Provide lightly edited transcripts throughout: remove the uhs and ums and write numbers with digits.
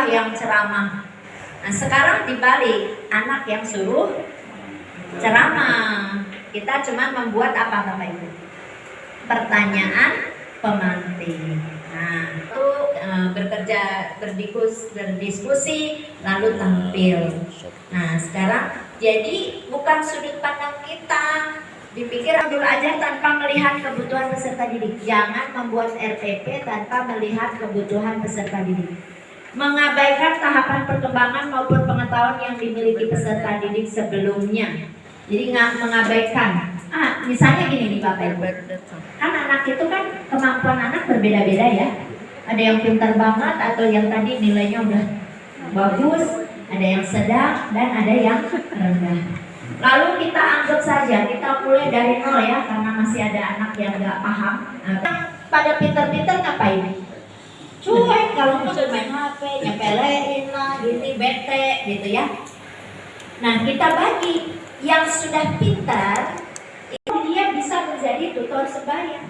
Siswa yang ceramah. Nah sekarang dibalik, anak yang suruh ceramah. Kita cuma membuat apa Bapak Ibu? Pertanyaan pemantik. Nah itu bekerja, berdiskusi, lalu tampil. Nah sekarang jadi bukan sudut pandang kita dipikir dulu aja tanpa melihat kebutuhan peserta didik. Jangan membuat RPP tanpa melihat kebutuhan peserta didik. Mengabaikan tahapan perkembangan maupun pengetahuan yang dimiliki peserta didik sebelumnya. Jadi nggak mengabaikan. Misalnya gini nih Bapak Ibu. Kan anak itu kan kemampuan anak berbeda-beda ya. Ada yang pintar banget atau yang tadi nilainya udah bagus, ada yang sedang dan ada yang rendah. Lalu kita anggap saja kita mulai dari nol ya, karena masih ada anak yang nggak paham. Nah, pada pintar-pintar ngapain? Cuek, kalau mau main HP, nyepelein lah, gini, bete, gitu ya. Nah kita bagi yang sudah pintar, itu dia bisa menjadi tutor sebaya.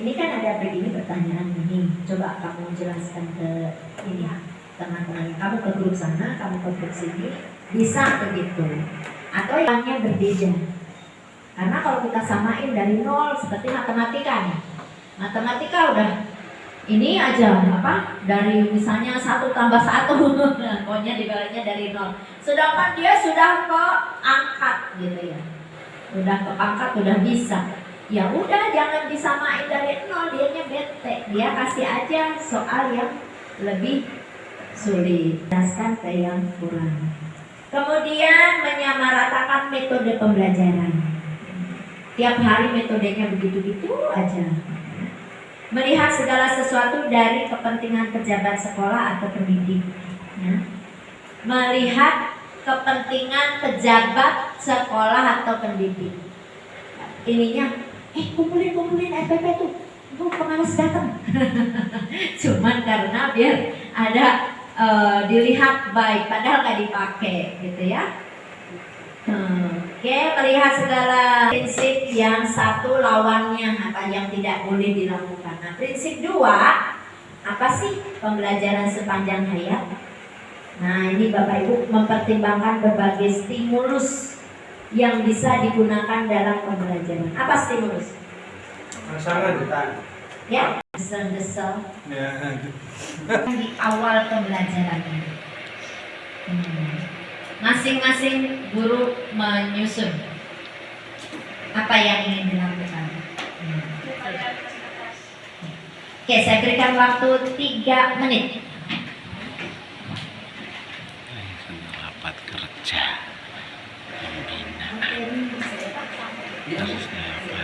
Ini kan ada begini pertanyaan ini, coba kamu jelaskan ke ini teman-teman. Kamu ke grup sana, kamu ke grup sini, bisa begitu. Atau yang berbeda. Karena kalau kita samain dari nol seperti matematika, matematika udah ini aja apa dari misalnya 1 tambah 1 pokoknya dibawanya dari nol. Sedangkan dia sudah ke angkat gitu ya, udah ke pangkat, udah bisa. Ya udah jangan disamain dari nol, dianya bete, dia kasih aja soal yang lebih sulit, jelaskan ke yang kurang. Kemudian menyamaratakan metode pembelajaran. Tiap hari metodenya begitu-gitu aja. Melihat segala sesuatu dari kepentingan pejabat sekolah atau pendidik. Ya. Melihat kepentingan pejabat sekolah atau pendidik. Ininya, kumpulin FPP tuh, pengawas datang. Cuman karena biar ada dilihat baik, padahal nggak dipakai, gitu ya. Oke, melihat segala prinsip yang satu lawannya apa yang tidak boleh dilakukan. Nah, prinsip 2 apa sih pembelajaran sepanjang hayat? Nah, ini Bapak Ibu mempertimbangkan berbagai stimulus yang bisa digunakan dalam pembelajaran. Apa stimulus? Ya, desel-desel. Di awal pembelajarannya. Masing-masing guru menyusun apa yang ingin dilakukan. Oke, saya berikan waktu 3 menit. Rapat kerja pembinaan. Terusnya apa?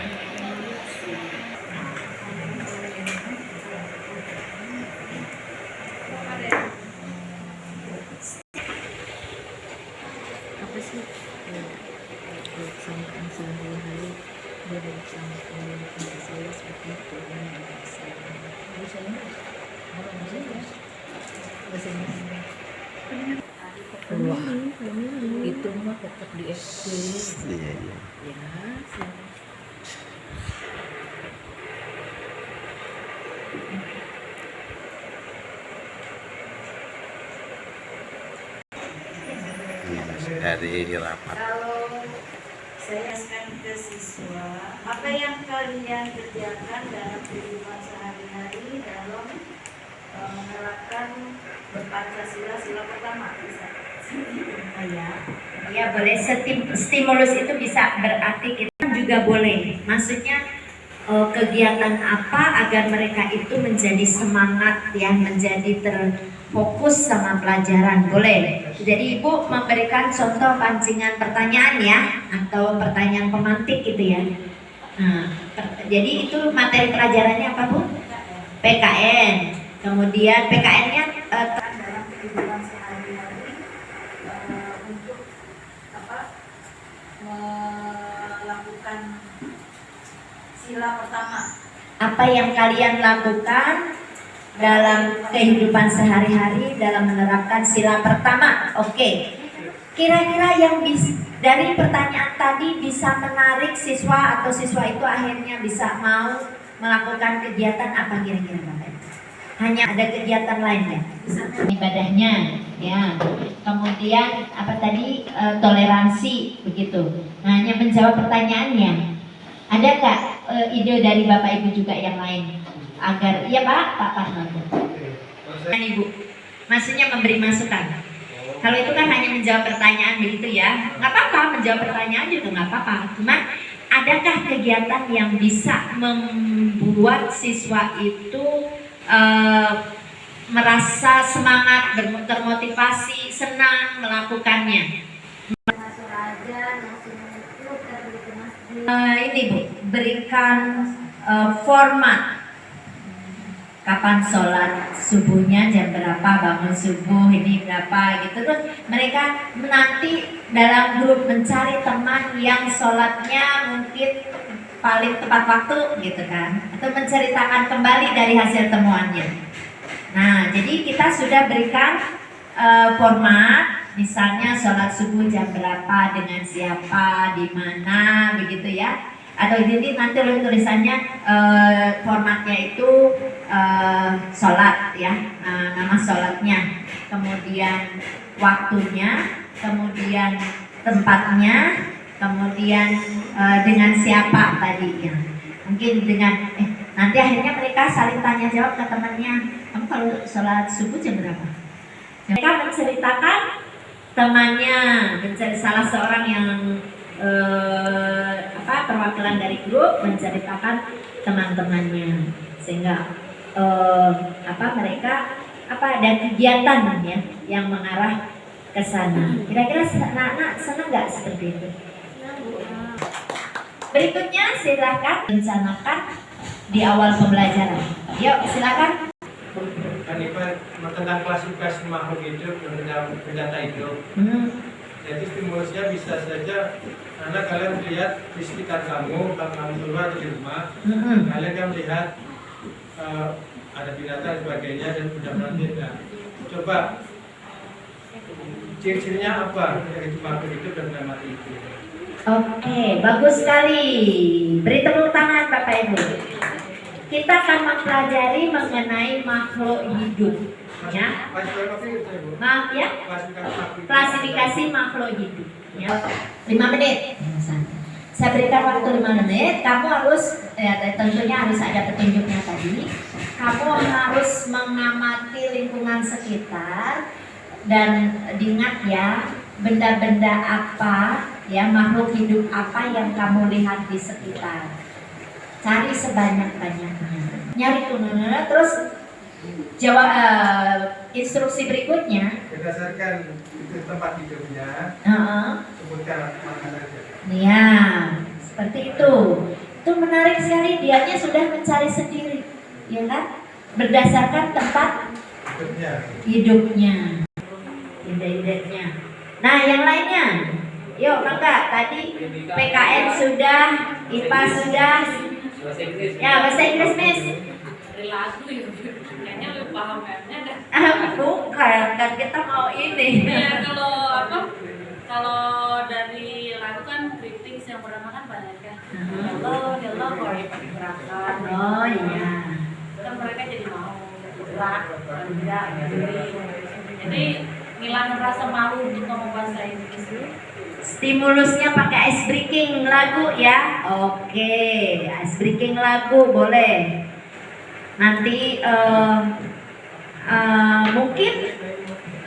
Apa sih pelaksanaan sehari-hari dia melaksanakan Pancasila seperti itu dan bahasa Inggris. Wah, itu mah tetap di SD. Iya. Ya, Dari rapat. Kalau saya akan ke siswa, apa yang kalian kerjakan dalam kehidupan sehari-hari dalam menerapkan Pancasila sila pertama bisa? Ya boleh. Stimulus itu bisa berarti kita juga boleh. Maksudnya kegiatan apa agar mereka itu menjadi semangat ya, menjadi terfokus sama pelajaran, boleh. Jadi Ibu memberikan contoh pancingan pertanyaan ya, atau pertanyaan pemantik gitu ya. Nah, jadi itu materi pelajarannya apa Bu? PKN. Kemudian PKN-nya dalam kehidupan sehari-hari untuk melakukan sila pertama. Apa yang kalian lakukan dalam kehidupan sehari-hari dalam menerapkan sila pertama? Oke. Kira-kira yang dari pertanyaan tadi bisa menarik siswa atau siswa itu akhirnya bisa mau melakukan kegiatan apa kira-kira Bapak? Hanya ada kegiatan lain ya? Ibadahnya, ya. Kemudian apa tadi toleransi begitu. Nah, hanya menjawab pertanyaannya. Ada nggak ide dari Bapak Ibu juga yang lain agar iya Pak Parnoto? Ibu, maksudnya memberi masukan. Kalau itu kan hanya menjawab pertanyaan begitu ya, nggak apa-apa, menjawab pertanyaan juga nggak apa-apa. Cuma adakah kegiatan yang bisa membuat siswa itu merasa semangat, termotivasi, senang melakukannya? Ini Bu, berikan format. Kapan sholat subuhnya, jam berapa, bangun subuh, ini berapa gitu. Terus mereka nanti dalam grup mencari teman yang sholatnya mungkin paling tepat waktu gitu kan, atau menceritakan kembali dari hasil temuannya. Nah, jadi kita sudah berikan format, misalnya sholat subuh jam berapa, dengan siapa, di mana, begitu ya. Atau jadi nanti tulisannya formatnya itu sholat ya, nama sholatnya, kemudian waktunya, kemudian tempatnya, kemudian dengan siapa tadi ya. Mungkin dengan nanti akhirnya mereka saling tanya jawab ke temannya, kamu kalau sholat subuh jam berapa? Mereka menceritakan temannya, mencari salah seorang yang perwakilan dari grup menceritakan teman-temannya, sehingga mereka ada kegiatan ya yang mengarah ke sana. Kira-kira anak-anak senang nggak seperti itu? Berikutnya silakan rencanakan di awal pembelajaran. Yuk silakan. Tentang klasifikasi makhluk hidup dan benda hidup. Jadi stimulusnya bisa saja karena kalian melihat di sekitar kamu, kalau kamu keluar di rumah, kalian kan melihat ada binatang dan sebagainya dan benda-benda tidak. Coba ciri-cirinya apa dari makhluk hidup dan benda mati itu? Oke, bagus sekali. Beri tepuk tangan Bapak Ibu. Kita akan mempelajari mengenai makhluk hidup. Ya, maaf ya, klasifikasi makhluk hidup ya. 5 menit saya berikan waktu 5 menit. Kamu harus tentunya harus ada petunjuknya tadi. Kamu harus mengamati lingkungan sekitar dan diingat ya, benda-benda apa ya, makhluk hidup apa yang kamu lihat di sekitar. Cari sebanyak-banyaknya, nyari terus jawab instruksi berikutnya berdasarkan itu tempat hidupnya, sebutkan mana saja. Ya, seperti itu. Itu menarik sekali, dianya sudah mencari sendiri, ya kan? Berdasarkan tempat hidupnya, ide-idenya. Nah, yang lainnya, yuk Kakak, tadi PKN sudah, IPA sudah, ya bahasa Inggris Miss. Lagu ya, kayaknya lu paham kan? Bukan, kan kita mau ini. Ya kalau dari lagu kan kritik yang pertama kan banyak ya. Hello, kalau pergerakan. Oh iya. Kan mereka jadi mau bergerak, tidak jadi ngilangin rasa malu untuk ngomong bahasa Inggris. Stimulusnya pakai ice breaking lagu ya. Oke, ice breaking lagu boleh. Nanti mungkin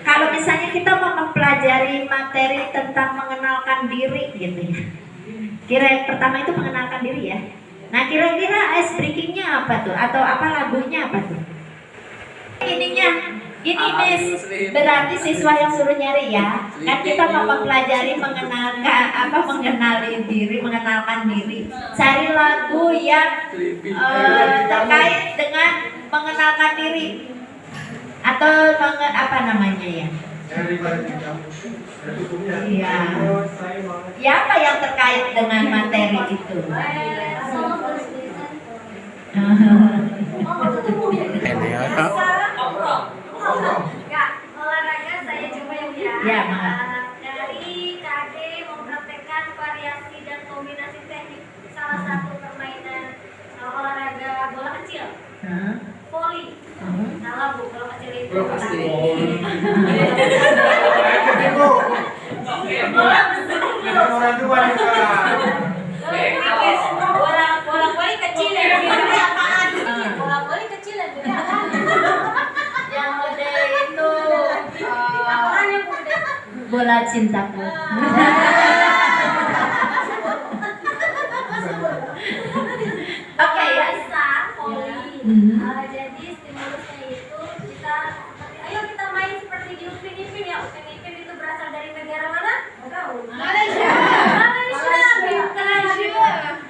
kalau misalnya kita mau mempelajari materi tentang mengenalkan diri gitu ya. Pertama itu mengenalkan diri ya. Nah kira-kira ice breakingnya apa tuh? Atau apa lagunya apa tuh? Ini Miss, berarti siswa yang suruh nyari ya. Kan kita mau mempelajari mengenalkan mengenalkan diri. Cari lagu yang terkait dengan mengenalkan diri. Atau apa namanya ya? Iya. Ya apa yang terkait dengan materi itu? Ya, olahraga saya coba ya. Ya, dari KD mempraktekkan variasi dan kombinasi teknik salah satu permainan olahraga bola kecil, voli, Orang tua Bola voli kecil ya. Bola voli kecil ya. Yang gede itu Apaan yang gede? bola cintaku. Oke ya. Besar voli. Hmm. Jadi stimulusnya itu kita ayo kita main seperti di Upin Ipin ya. Upin Ipin itu berasal dari negara mana? Malaysia.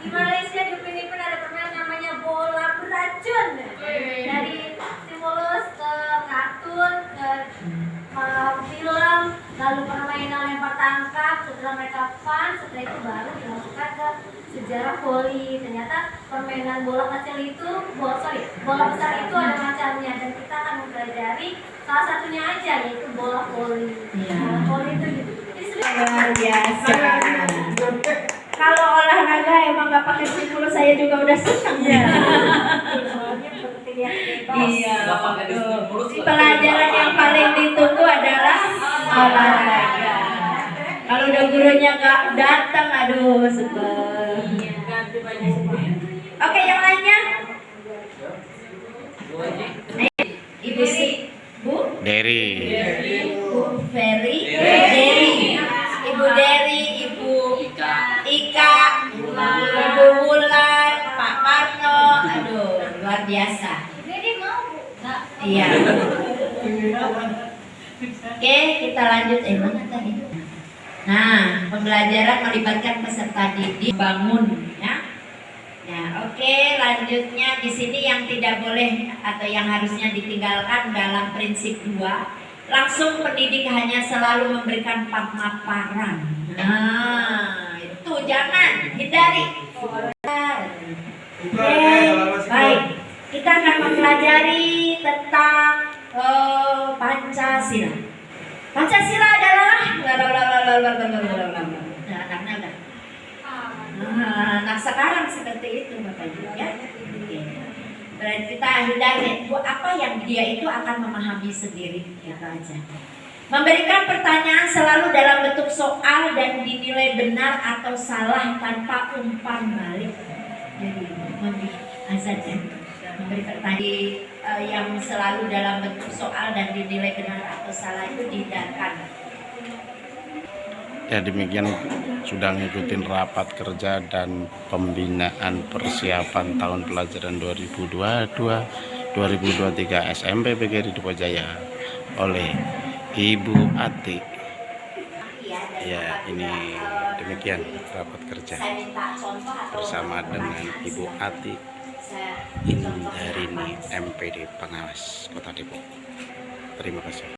Di Malaysia di Upin Ipin ada permainan namanya bola beracun. Dari stimulus ke kartun ke film, lalu permainan lempar tangkap, setelah mereka fun, setelah itu baru dimasukkan ke sejarah voli. Ternyata permainan bola kecil itu, bola besar itu ada macamnya, dan kita akan mempelajari salah satunya aja, yaitu bola voli. Iya. Bola voli itu gitu. Jadi Luar biasa. Kalau olahraga emang nggak pakai stimulus saya juga udah senang. soalnya berteriak bebas. Iya. Pelajaran yang paling ditunggu adalah olahraga. Kalau udah gurunya nggak datang, aduh sebel. Ganti baju sendiri. Oke, yang lainnya? Ibu si Bu Dari Ibu Ferry, Dery, Ibu Dery, Ibu Ika, Ibu Wulan, Pak Parno, aduh luar biasa. Jadi mau Bu? Nggak. Iya. Oke, kita lanjut. Mana tadi? Nah, pembelajaran melibatkan peserta didik bangun, ya. Ya, oke. Lanjutnya di sini yang tidak boleh atau yang harusnya ditinggalkan dalam prinsip 2, langsung pendidik hanya selalu memberikan pemaparan. Nah, itu jangan hindari. Oke, baik. Kita akan mempelajari tentang Pancasila. Pancasila adalah anaknya udah. Nah, sekarang seperti itu Bapak Ibu ya. Oke. Berarti kita hindari apa yang dia itu akan memahami sendiri, gitu aja. Memberikan pertanyaan selalu dalam bentuk soal dan dinilai benar atau salah tanpa umpan balik. Jadi lebih azan ya. Memberi pertanyaan yang selalu dalam bentuk soal dan dinilai benar atau salah itu dihindarkan. ya demikian sudah ngikutin rapat kerja dan pembinaan persiapan tahun pelajaran 2022-2023 SMP PGRI Dipojaya oleh Ibu Ati. Ya, ini demikian rapat kerja Saya minta contoh atau bersama dengan Ibu Ati Indarini MPD Pengawas Kota Depok. Terima kasih.